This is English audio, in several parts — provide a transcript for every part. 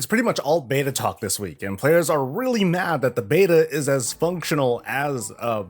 It's pretty much all beta talk this week, and players are really mad that the beta is as functional as a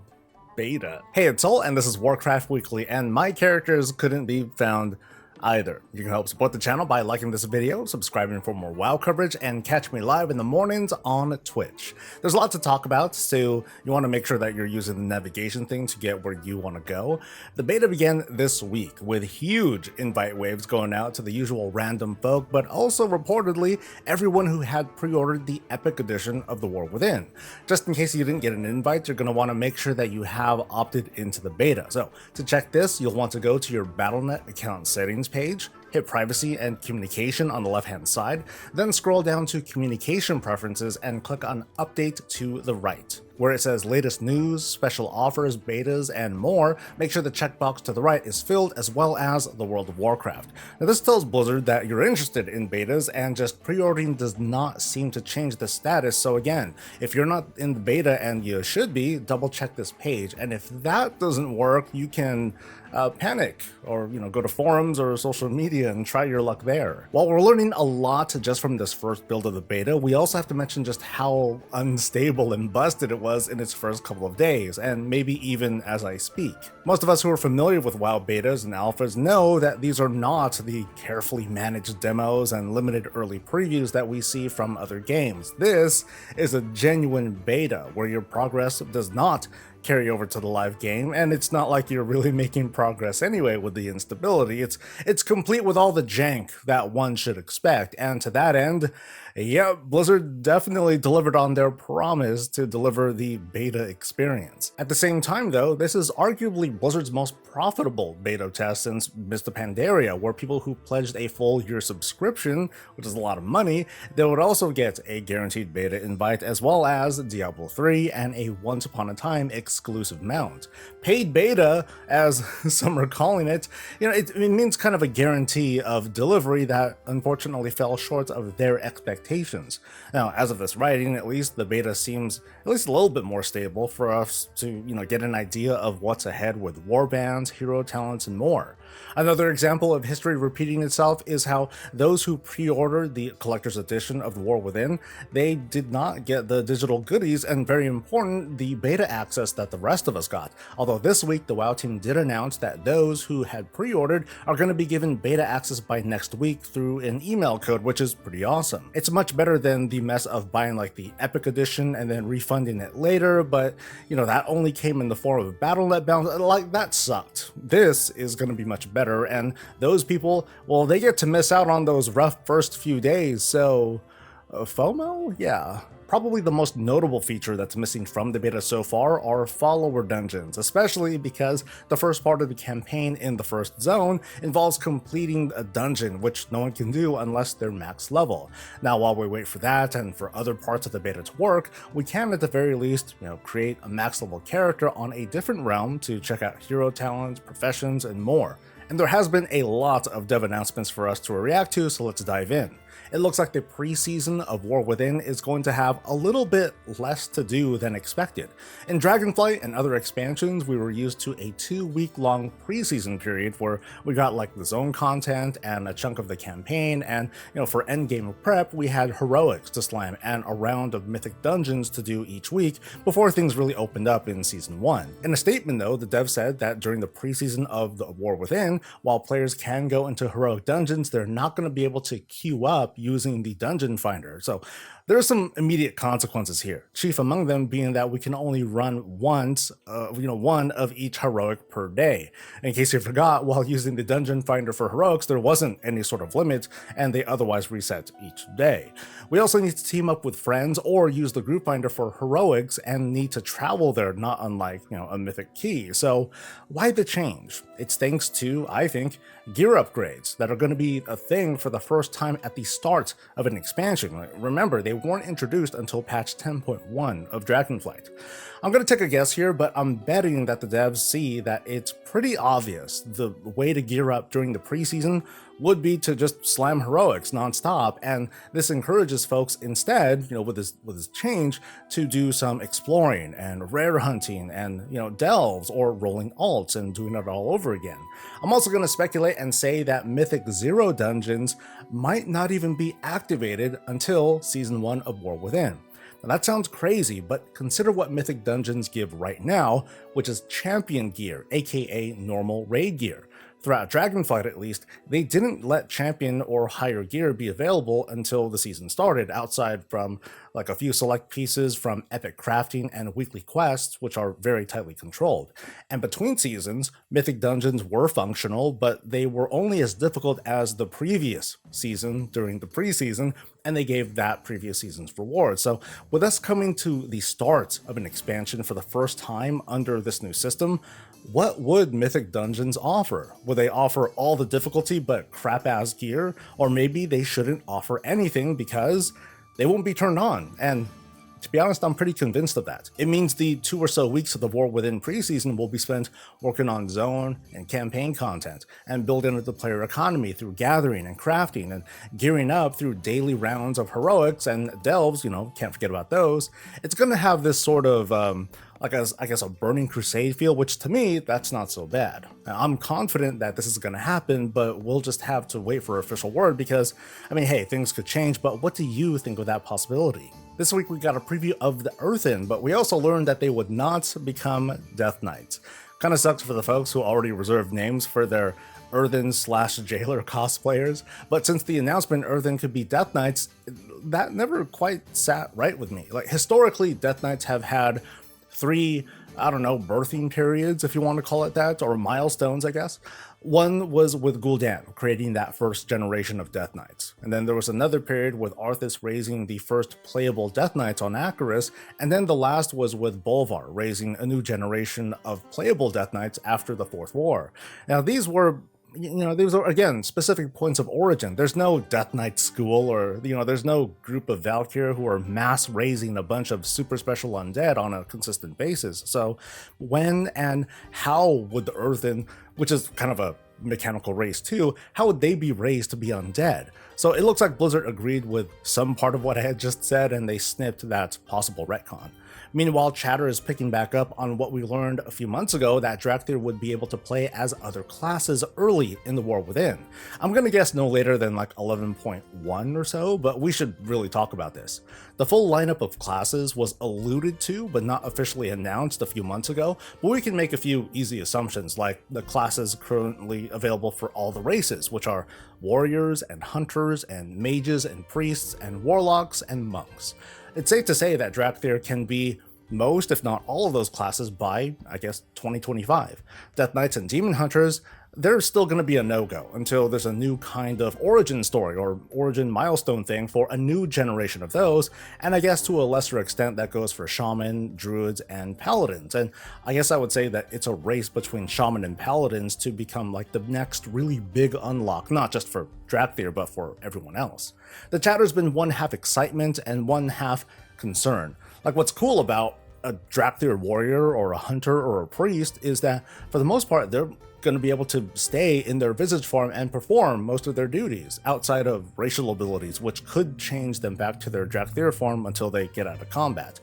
beta. Hey, it's Soul, and this is Warcraft Weekly, and my characters couldn't be found either. You can help support the channel by liking this video, subscribing for more WoW coverage, and catch me live in the mornings on Twitch. There's a lot to talk about, so you want to make sure that you're using the navigation thing to get where you want to go. The beta began this week with huge invite waves going out to the usual random folk, but also reportedly everyone who had pre-ordered the Epic Edition of The War Within. Just in case you didn't get an invite, you're going to want to make sure that you have opted into the beta. So to check this, you'll want to go to your Battle.net account settings page, hit privacy and communication on the left hand side, then scroll down to communication preferences and click on update to the right. Where it says latest news, special offers, betas, and more, make sure the checkbox to the right is filled, as well as the World of Warcraft. Now this tells Blizzard that you're interested in betas, and just pre-ordering does not seem to change the status. So again, if you're not in the beta and you should be, double check this page, and if that doesn't work, you can panic, or go to forums or social media and try your luck there. While we're learning a lot just from this first build of the beta, we also have to mention just how unstable and busted it was in its first couple of days, and maybe even as I speak. Most of us who are familiar with WoW betas and alphas know that these are not the carefully managed demos and limited early previews that we see from other games. This is a genuine beta where your progress does not carry over to the live game, and it's not like you're really making progress anyway with the instability. It's complete with all the jank that one should expect, and to that end, yeah, Blizzard definitely delivered on their promise to deliver the beta experience. At the same time though, this is arguably Blizzard's most profitable beta test since Mists of Pandaria, where people who pledged a full year subscription, which is a lot of money, they would also get a guaranteed beta invite, as well as Diablo 3 and a Once Upon a Time exclusive mount. Paid beta, as some are calling it, it means kind of a guarantee of delivery that unfortunately fell short of their expectations. Now, as of this writing, at least the beta seems at least a little bit more stable for us to, get an idea of what's ahead with warbands, hero talents, and more. Another example of history repeating itself is how those who pre-ordered the collector's edition of The War Within, they did not get the digital goodies, and very important, the beta access that the rest of us got. Although this week, the WoW team did announce that those who had pre-ordered are going to be given beta access by next week through an email code, which is pretty awesome. It's much better than the mess of buying like the Epic Edition and then refunding it later, but that only came in the form of Battle.net bounce. Like, that sucked. This is going to be much better, and those people, well, they get to miss out on those rough first few days. So FOMO? Yeah. Probably the most notable feature that's missing from the beta so far are follower dungeons, especially because the first part of the campaign in the first zone involves completing a dungeon, which no one can do unless they're max level. Now, while we wait for that and for other parts of the beta to work, we can at the very least, create a max level character on a different realm to check out hero talents, professions, and more. And there has been a lot of dev announcements for us to react to, so let's dive in. It looks like the pre-season of War Within is going to have a little bit less to do than expected. In Dragonflight and other expansions, we were used to a 2-week-long pre-season period where we got like the zone content and a chunk of the campaign, and for endgame prep, we had heroics to slam and a round of mythic dungeons to do each week before things really opened up in Season 1. In a statement though, the dev said that during the pre-season of the War Within, while players can go into heroic dungeons, they're not going to be able to queue up using the dungeon finder. So there are some immediate consequences here, chief among them being that we can only run once, one of each heroic per day. In case you forgot, while using the dungeon finder for heroics, there wasn't any sort of limit, and they otherwise reset each day. We also need to team up with friends or use the group finder for heroics and need to travel there, not unlike, a mythic key. So why the change? It's thanks to, I think, gear upgrades that are going to be a thing for the first time at the start of an expansion. Remember, they weren't introduced until patch 10.1 of Dragonflight. I'm going to take a guess here, but I'm betting that the devs see that it's pretty obvious the way to gear up during the preseason would be to just slam heroics nonstop, and this encourages folks instead, with this change, to do some exploring and rare hunting and delves or rolling alts and doing it all over again. I'm also going to speculate and say that Mythic 0 dungeons might not even be activated until Season 1 of War Within. Now that sounds crazy, but consider what Mythic dungeons give right now, which is champion gear, aka normal raid gear. Throughout Dragonflight at least, they didn't let champion or higher gear be available until the season started, outside from like a few select pieces from epic crafting and weekly quests, which are very tightly controlled. And between seasons, Mythic dungeons were functional, but they were only as difficult as the previous season during the preseason, and they gave that previous season's rewards. So with us coming to the start of an expansion for the first time under this new system, what would Mythic dungeons offer? Would they offer all the difficulty but crap-ass gear? Or maybe they shouldn't offer anything because they won't be turned on. And to be honest, I'm pretty convinced of that. It means the 2 or so weeks of the War Within preseason will be spent working on zone and campaign content and building up the player economy through gathering and crafting and gearing up through daily rounds of heroics and delves, can't forget about those. It's going to have this sort of I guess a Burning Crusade feel, which to me, that's not so bad. Now, I'm confident that this is going to happen, but we'll just have to wait for official word because, hey, things could change, but what do you think of that possibility? This week we got a preview of the Earthen, but we also learned that they would not become Death Knights. Kinda sucks for the folks who already reserved names for their Earthen/Jailer cosplayers, but since the announcement Earthen could be Death Knights, that never quite sat right with me. Like, historically, Death Knights have had 3, birthing periods, if you want to call it that, or milestones, I guess. One was with Gul'dan, creating that first generation of Death Knights. And then there was another period with Arthas raising the first playable Death Knights on Acheris, and then the last was with Bolvar, raising a new generation of playable Death Knights after the Fourth War. Now, these were again specific points of origin. There's no Death Knight school, or there's no group of Valkyr who are mass raising a bunch of super special undead on a consistent basis. So when and how would the Earthen, which is kind of a mechanical race too, how would they be raised to be undead? So it looks like Blizzard agreed with some part of what I had just said, and they snipped that possible retcon. Meanwhile, chatter is picking back up on what we learned a few months ago, that Dracthyr would be able to play as other classes early in the War Within. I'm gonna guess no later than like 11.1 or so, but we should really talk about this. The full lineup of classes was alluded to, but not officially announced a few months ago, but we can make a few easy assumptions, like the classes currently available for all the races, which are warriors and hunters and mages and priests and warlocks and monks. It's safe to say that Dracthyr can be most, if not all of those classes by, 2025. Death Knights and Demon Hunters, they're still going to be a no-go until there's a new kind of origin story or origin milestone thing for a new generation of those, and I guess to a lesser extent that goes for Shaman, Druids, and Paladins. And I guess I would say that it's a race between Shaman and Paladins to become like the next really big unlock, not just for Dracthyr, but for everyone else. The chatter's been one half excitement and one half concern. Like, what's cool about a Dracthyr warrior or a hunter or a priest is that for the most part they're going to be able to stay in their visage form and perform most of their duties outside of racial abilities, which could change them back to their Dracthyr form until they get out of combat.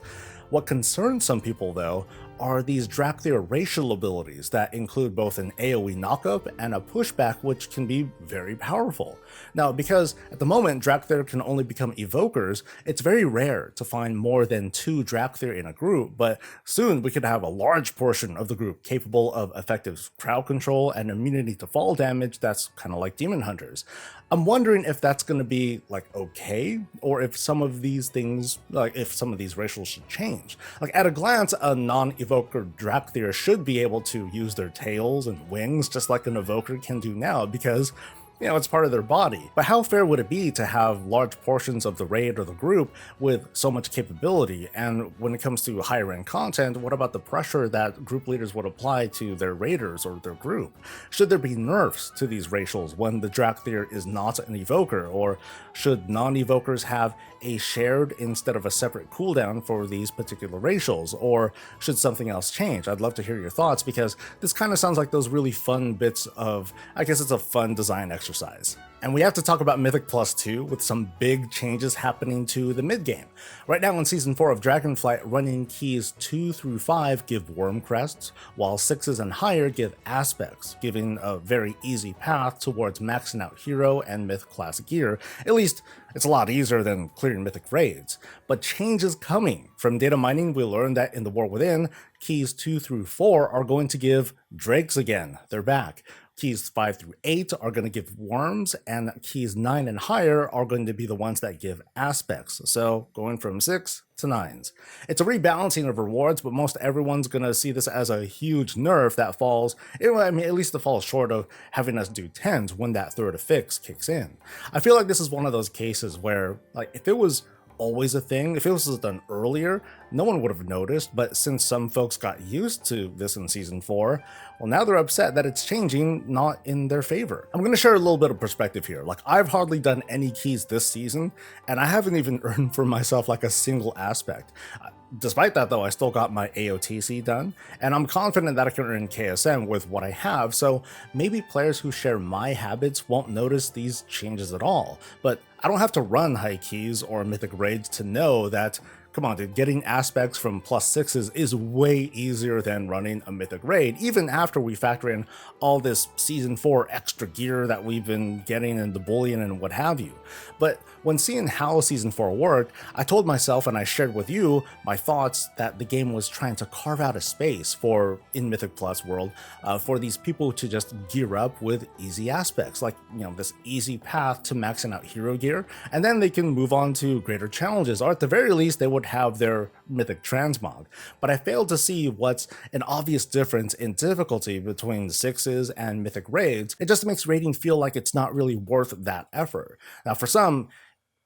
What concerns some people, though, are these Dracthyr racial abilities that include both an AoE knockup and a pushback, which can be very powerful. Now, because at the moment Dracthyr can only become evokers, it's very rare to find more than 2 Dracthyr in a group, but soon we could have a large portion of the group capable of effective crowd control and immunity to fall damage that's kind of like Demon Hunters. I'm wondering if that's going to be like okay, or if some of these things, like if some of these racials should change. Like at a glance, a non-evoker Dracthyr should be able to use their tails and wings just like an evoker can do now, because it's part of their body. But how fair would it be to have large portions of the raid or the group with so much capability? And when it comes to higher end content, what about the pressure that group leaders would apply to their raiders or their group? Should there be nerfs to these racials when the Dracthyr is not an evoker? Or should non-evokers have a shared instead of a separate cooldown for these particular racials? Or should something else change? I'd love to hear your thoughts, because this kind of sounds like those really fun bits of, I guess it's a fun design exercise. And we have to talk about Mythic Plus 2 with some big changes happening to the mid-game. Right now in Season 4 of Dragonflight, running keys 2 through 5 give worm crests, while 6s and higher give aspects, giving a very easy path towards maxing out hero and myth class gear. At least, it's a lot easier than clearing mythic raids. But change is coming. From data mining, we learned that in the War Within, keys 2 through 4 are going to give drakes again. They're back. Keys 5 through 8 are going to give worms, and keys 9 and higher are going to be the ones that give aspects. So going from 6 to 9s. It's a rebalancing of rewards, but most everyone's going to see this as a huge nerf that falls, I mean, at least it falls short of having us do 10s when that third fix kicks in. I feel like this is one of those cases where, like, if it was always a thing, if it was done earlier, no one would have noticed, but since some folks got used to this in Season 4, well, now they're upset that it's changing, not in their favor. I'm going to share a little bit of perspective here. Like, I've hardly done any keys this season, and I haven't even earned for myself like a single aspect. Despite that though, I still got my AOTC done, and I'm confident that I can earn KSM with what I have, so maybe players who share my habits won't notice these changes at all. But I don't have to run high keys or mythic raids to know that, come on dude, getting aspects from +6s is way easier than running a mythic raid, even after we factor in all this Season 4 extra gear that we've been getting in the bullion and what have you. But when seeing how Season 4 worked, I told myself and I shared with you my thoughts that the game was trying to carve out a space for, in Mythic Plus world, for these people to just gear up with easy aspects, like, you know, this easy path to maxing out hero gear, and then they can move on to greater challenges, or at the very least they would have their mythic transmog. But I failed to see what's an obvious difference in difficulty between the 6s and mythic raids. It just makes raiding feel like it's not really worth that effort. Now for some,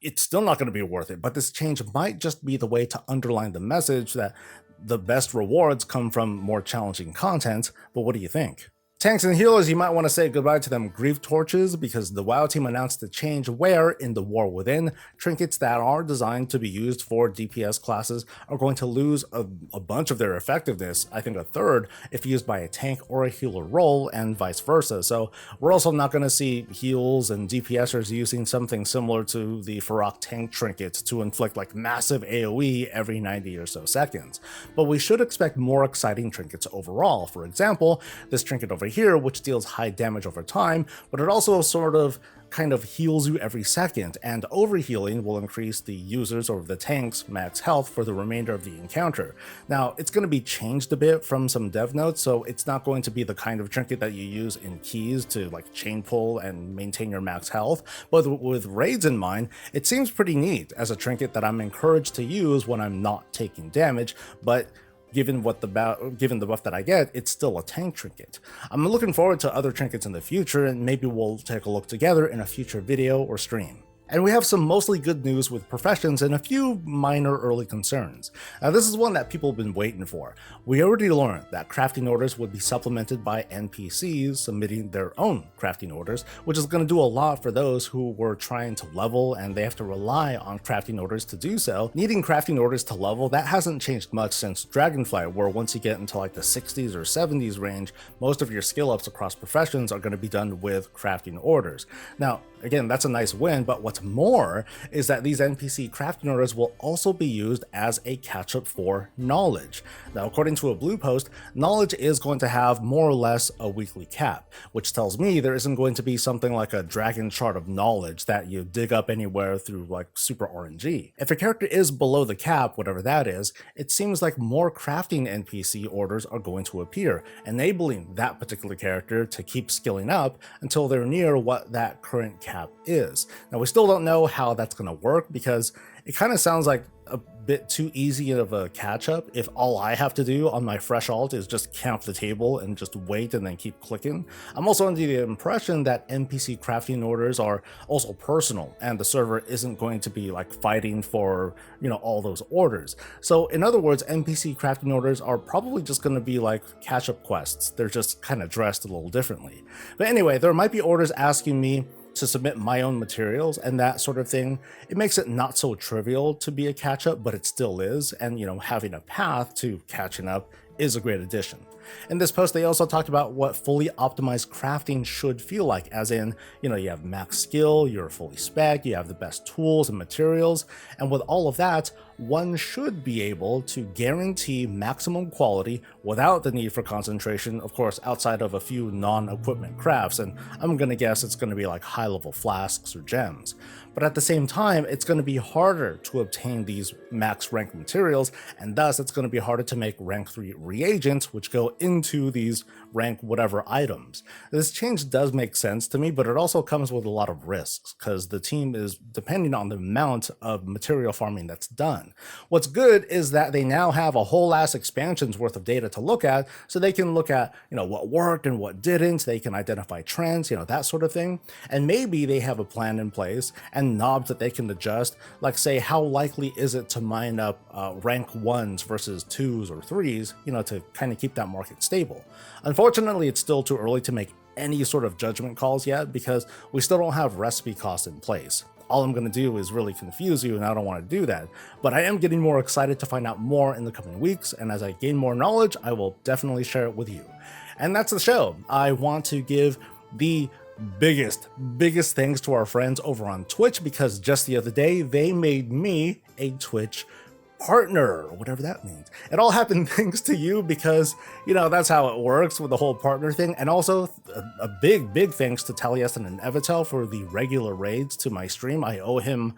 it's still not going to be worth it, but this change might just be the way to underline the message that the best rewards come from more challenging content. But what do you think? Tanks and healers, you might want to say goodbye to them grief torches, because the WoW team announced a change where, in the War Within, trinkets that are designed to be used for DPS classes are going to lose a bunch of their effectiveness, I think a third, if used by a tank or a healer role, and vice versa. So we're also not going to see heals and DPSers using something similar to the Farok tank trinket to inflict like massive AoE every 90 or so seconds. But we should expect more exciting trinkets overall. For example, this trinket over here, which deals high damage over time, but it also sort of kind of heals you every second, and overhealing will increase the user's or the tank's max health for the remainder of the encounter. Now, it's going to be changed a bit from some dev notes, so it's not going to be the kind of trinket that you use in keys to like chain pull and maintain your max health, but with raids in mind, it seems pretty neat as a trinket that I'm encouraged to use when I'm not taking damage, but given the buff that I get, it's still a tank trinket. I'm looking forward to other trinkets in the future, and maybe we'll take a look together in a future video or stream. And we have some mostly good news with professions and a few minor early concerns. Now this is one that people have been waiting for. We already learned that crafting orders would be supplemented by NPCs submitting their own crafting orders, which is going to do a lot for those who were trying to level and they have to rely on crafting orders to do so. Needing crafting orders to level, that hasn't changed much since Dragonflight, where once you get into like the 60s or 70s range, most of your skill ups across professions are going to be done with crafting orders. Now, again, that's a nice win, but what's more is that these NPC crafting orders will also be used as a catch-up for knowledge. Now, according to a blue post, knowledge is going to have more or less a weekly cap, which tells me there isn't going to be something like a dragon chart of knowledge that you dig up anywhere through like super RNG. If a character is below the cap, whatever that is, it seems like more crafting NPC orders are going to appear, enabling that particular character to keep skilling up until they're near what that current cap is. Now, we still don't know how that's going to work because it kind of sounds like a bit too easy of a catch-up if all I have to do on my fresh alt is just count the table and just wait and then keep clicking. I'm also under the impression that NPC crafting orders are also personal and the server isn't going to be like fighting for, you know, all those orders. So in other words, NPC crafting orders are probably just going to be like catch-up quests. They're just kind of dressed a little differently. But anyway, there might be orders asking me to submit my own materials and that sort of thing. It makes it not so trivial to be a catch-up, but it still is, and you know, having a path to catching up is a great addition. In this post, they also talked about what fully optimized crafting should feel like, as in, you have max skill, you're fully spec, you have the best tools and materials, and with all of that, one should be able to guarantee maximum quality without the need for concentration, of course, outside of a few non-equipment crafts, and I'm gonna guess it's gonna be like high-level flasks or gems. But at the same time, it's going to be harder to obtain these max rank materials, and thus it's going to be harder to make rank 3 reagents, which go into these rank whatever items. This change does make sense to me, but it also comes with a lot of risks, because the team is depending on the amount of material farming that's done. What's good is that they now have a whole ass expansion's worth of data to look at, so they can look at, what worked and what didn't, they can identify trends, that sort of thing, and maybe they have a plan in place, and knobs that they can adjust, like say how likely is it to mine up rank 1s versus 2s or 3s, to kind of keep that market stable. Unfortunately, it's still too early to make any sort of judgment calls yet because we still don't have recipe costs in place. All I'm going to do is really confuse you, and I don't want to do that, but I am getting more excited to find out more in the coming weeks, and as I gain more knowledge, I will definitely share it with you. And that's the show. I want to give the biggest thanks to our friends over on Twitch, because just the other day they made me a Twitch partner, whatever that means. It all happened thanks to you, because that's how it works with the whole partner thing. And also a big thanks to Taliesin and Evitel for the regular raids to my stream. I owe him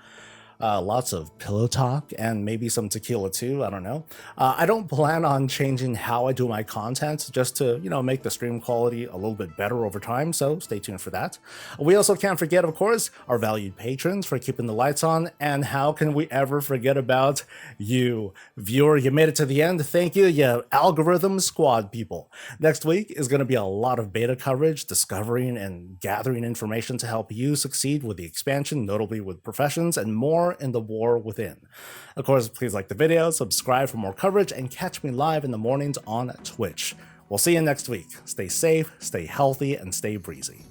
lots of pillow talk and maybe some tequila too, I don't know. I don't plan on changing how I do my content, just to, make the stream quality a little bit better over time, so stay tuned for that. We also can't forget, of course, our valued patrons for keeping the lights on, and how can we ever forget about you, viewer? You made it to the end. Thank you, you algorithm squad people. Next week is going to be a lot of beta coverage, discovering and gathering information to help you succeed with the expansion, notably with professions, and more in the war within. Of course, please like the video, subscribe for more coverage, and catch me live in the mornings on Twitch. We'll see you next week. Stay safe, stay healthy, and stay breezy.